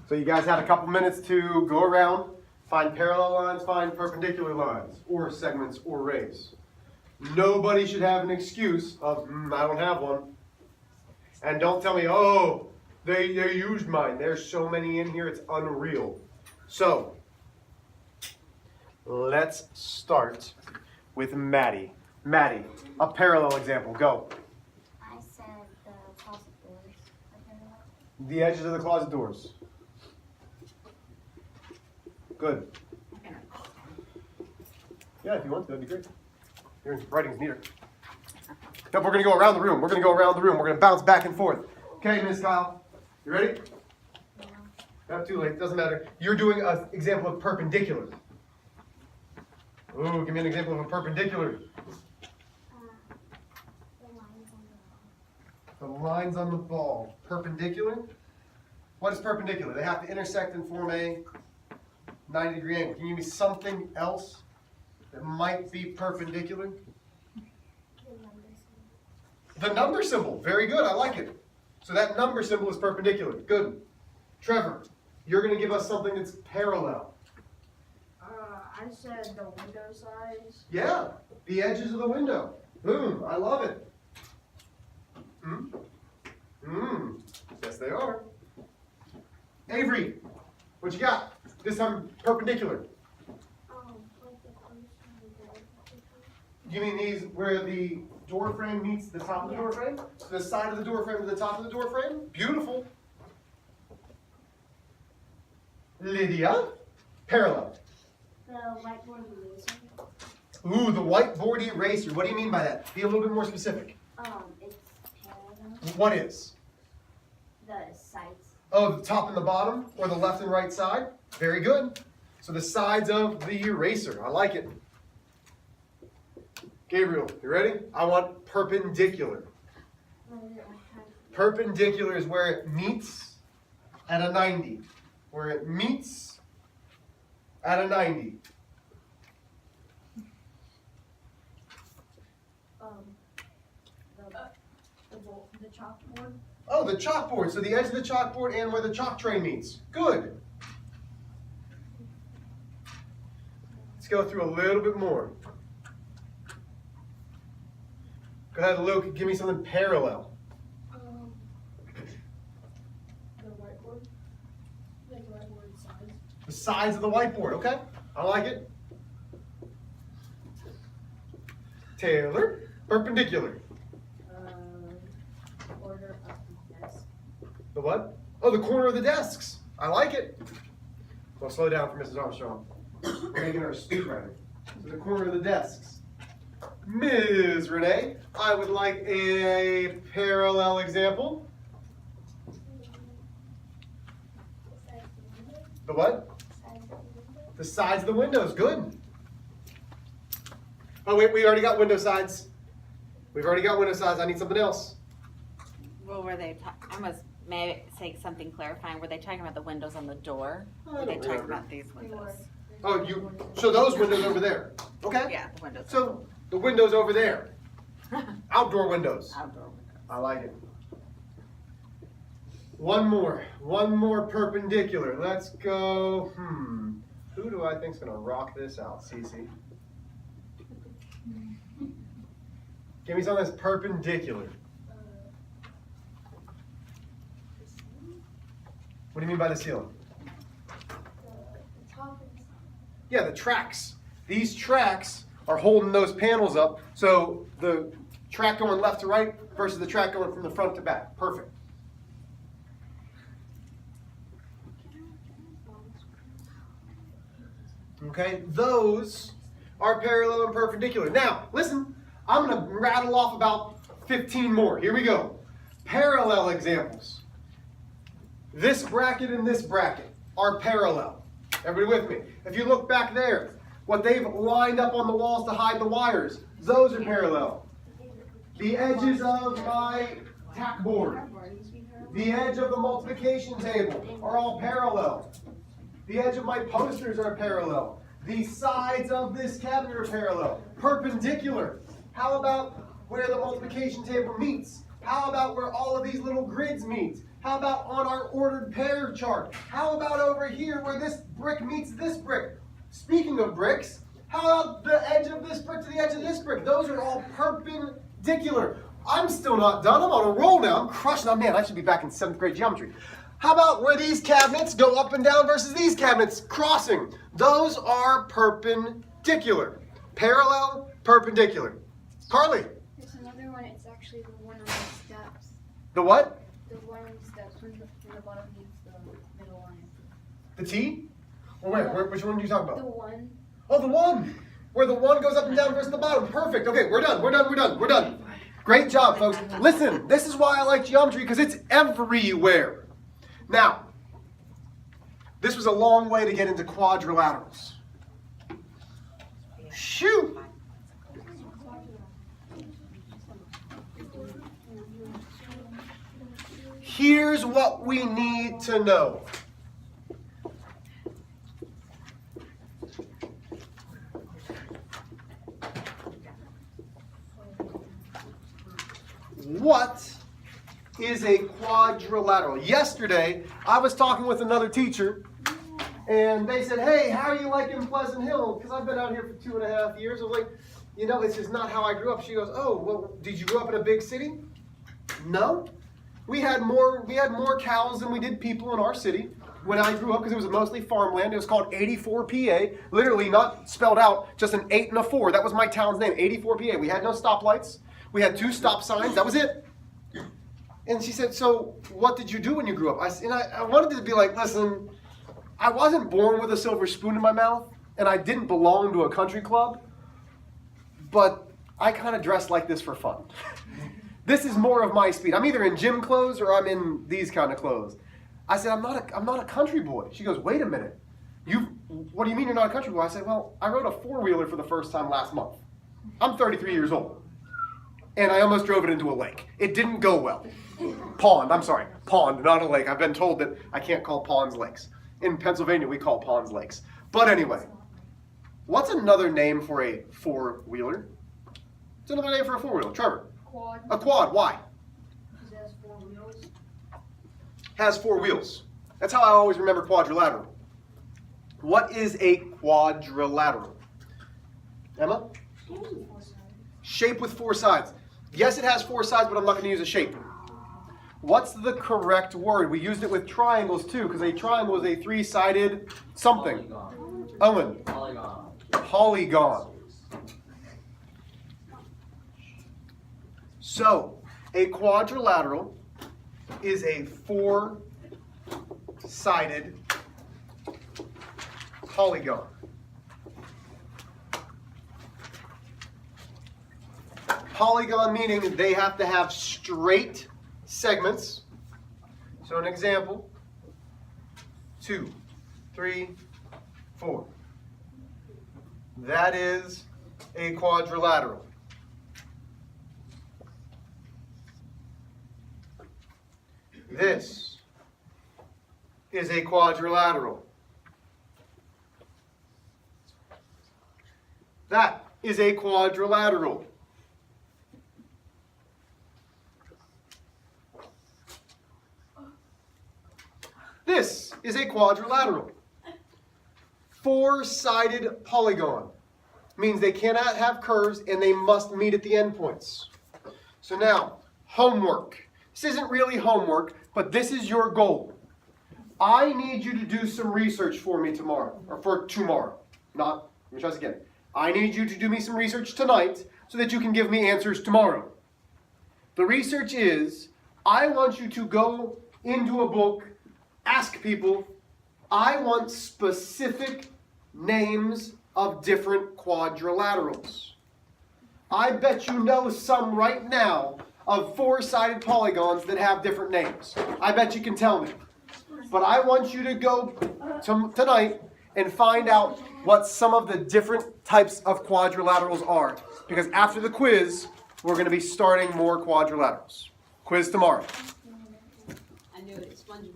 So you guys had a couple minutes to go around, find parallel lines, find perpendicular lines, or segments, or rays. Nobody should have an excuse of, I don't have one. And don't tell me, oh, they used mine. There's so many in here, it's unreal. So, let's start with Maddie. Maddie, a parallel example, go. I said the closet doors are parallel. The edges of the closet doors. Good. Yeah, if you want to, that'd be great. Your writing's neater. Yep, we're going to go around the room. We're going to go around the room. We're going to bounce back and forth. Okay, Miss Kyle, you ready? Yeah. Not too late, doesn't matter. You're doing an example of perpendicular. Ooh, give me an example of a perpendicular. The lines on the wall. The lines on the ball. Perpendicular? What is perpendicular? They have to intersect and form a 90-degree angle. Can you give me something else that might be perpendicular? The number symbol. Very good. I like it. So that number symbol is perpendicular. Good. Trevor, you're going to give us something that's parallel. I said the window size. Yeah. The edges of the window. Boom. I love it. Yes, they are. Avery, what you got? This time perpendicular. Like the post and the door. You mean these where the door frame meets the top of the door frame? So the side of the door frame to the top of the door frame? Beautiful. Lydia, parallel. The whiteboard eraser. Ooh, the whiteboard eraser. What do you mean by that? Be a little bit more specific. It's parallel. What is? The sides. Oh, the top and the bottom, or the left and right side? Very good. So the sides of the eraser. I like it. Gabriel, you ready? I want perpendicular. Perpendicular is where it meets at a 90. Where it meets at a 90. The chalkboard. Oh, the chalkboard. So the edge of the chalkboard and where the chalk tray meets. Good. Let's go through a little bit more. Go ahead, Luke. Give me something parallel. The whiteboard. Like the whiteboard size. The sides of the whiteboard. Okay, I like it. Taylor, perpendicular. Order of the desk. The what? Oh, the corner of the desks. I like it. Well, slow down for Mrs. Armstrong. We're making her a speedwriter. So the corner of the desks. Ms. Renee, I would like a parallel example. The what? The sides of the windows. Good. Oh, wait, we already got window sides. We've already got window sides. I need something else. Well, were they, I must maybe say something clarifying. Were they talking about the windows on the door? I Were they don't talking remember. about these windows? Oh, so those windows over there. Okay. Yeah, the windows. So the windows over there. Outdoor windows. Outdoor windows. I like it. One more perpendicular. Let's go, who do I think's gonna rock this out, Cece? Give me something that's perpendicular. What do you mean by the ceiling? The top and Yeah, the tracks. These tracks are holding those panels up, so the track going left to right versus the track going from the front to back. Perfect. Okay, those are parallel and perpendicular. Now, listen, I'm going to rattle off about 15 more. Here we go. Parallel examples. This bracket and this bracket are parallel. Everybody with me? If you look back there, what they've lined up on the walls to hide the wires, those are parallel. The edges of my tack board, the edge of the multiplication table are all parallel. The edge of my posters are parallel. The sides of this cabinet are parallel. Perpendicular. How about where the multiplication table meets? How about where all of these little grids meet? How about on our ordered pair chart? How about over here where this brick meets this brick? Speaking of bricks, how about the edge of this brick to the edge of this brick? Those are all perpendicular. I'm still not done. I'm on a roll now. I'm crushing. Oh man, I should be back in 7th grade geometry. How about where these cabinets go up and down versus these cabinets crossing? Those are perpendicular. Parallel, perpendicular. Carly. There's another one, it's actually the one on the steps. The what? The one on the steps when the bottom meets the middle line. The T? Well, wait, which one are you talking The about? one. Oh, the one. Where the one goes up and down versus the bottom. Perfect. Okay, we're done. Great job, folks. Listen, this is why I like geometry, because it's everywhere. Now, this was a long way to get into quadrilaterals. Shoot! Here's what we need to know. What is a quadrilateral? Yesterday, I was talking with another teacher, and they said, hey, how are you liking Pleasant Hill? Because I've been out here for 2.5 years. I was like, you know, it's just not how I grew up. She goes, oh, well, did you grow up in a big city? No. We had more cows than we did people in our city when I grew up, because it was mostly farmland. It was called 84 PA, literally not spelled out, just an 8 and a 4. That was my town's name, 84 PA. We had no stoplights. We had 2 stop signs. That was it. And she said, so what did you do when you grew up? I wanted to be like, listen, I wasn't born with a silver spoon in my mouth, and I didn't belong to a country club, but I kind of dressed like this for fun. This is more of my speed. I'm either in gym clothes or I'm in these kind of clothes. I said, I'm not a country boy. She goes, wait a minute. What do you mean you're not a country boy? I said, well, I rode a 4-wheeler for the first time last month. I'm 33 years old. And I almost drove it into a lake. It didn't go well. Pond, not a lake. I've been told that I can't call ponds lakes. In Pennsylvania, we call ponds lakes. But anyway, what's another name for a 4-wheeler? What's another name for a 4-wheeler? Trevor? Quad. A quad, why? Because it has 4 wheels. Has 4 wheels. That's how I always remember quadrilateral. What is a quadrilateral? Emma? Shape with 4 sides. Yes, it has 4 sides, but I'm not going to use a shape. What's the correct word? We used it with triangles too, because a triangle is a 3-sided something. Polygon. Owen. Polygon. Polygon. So, a quadrilateral is a 4-sided polygon. Polygon meaning they have to have straight segments. So an example, 2, 3, 4. That is a quadrilateral. This is a quadrilateral. That is a quadrilateral. This is a quadrilateral. 4-sided polygon means they cannot have curves and they must meet at the endpoints. So now, homework. This isn't really homework, but this is your goal. I need you to do some research for me tomorrow, or for tomorrow. Let me try this again. I need you to do me some research tonight so that you can give me answers tomorrow. The research is, I want you to go into a book, ask people, I want specific names of different quadrilaterals. I bet you know some right now of 4-sided polygons that have different names. I bet you can tell me. But I want you to go tonight and find out what some of the different types of quadrilaterals are. Because after the quiz, we're going to be starting more quadrilaterals. Quiz tomorrow. I knew it. SpongeBob.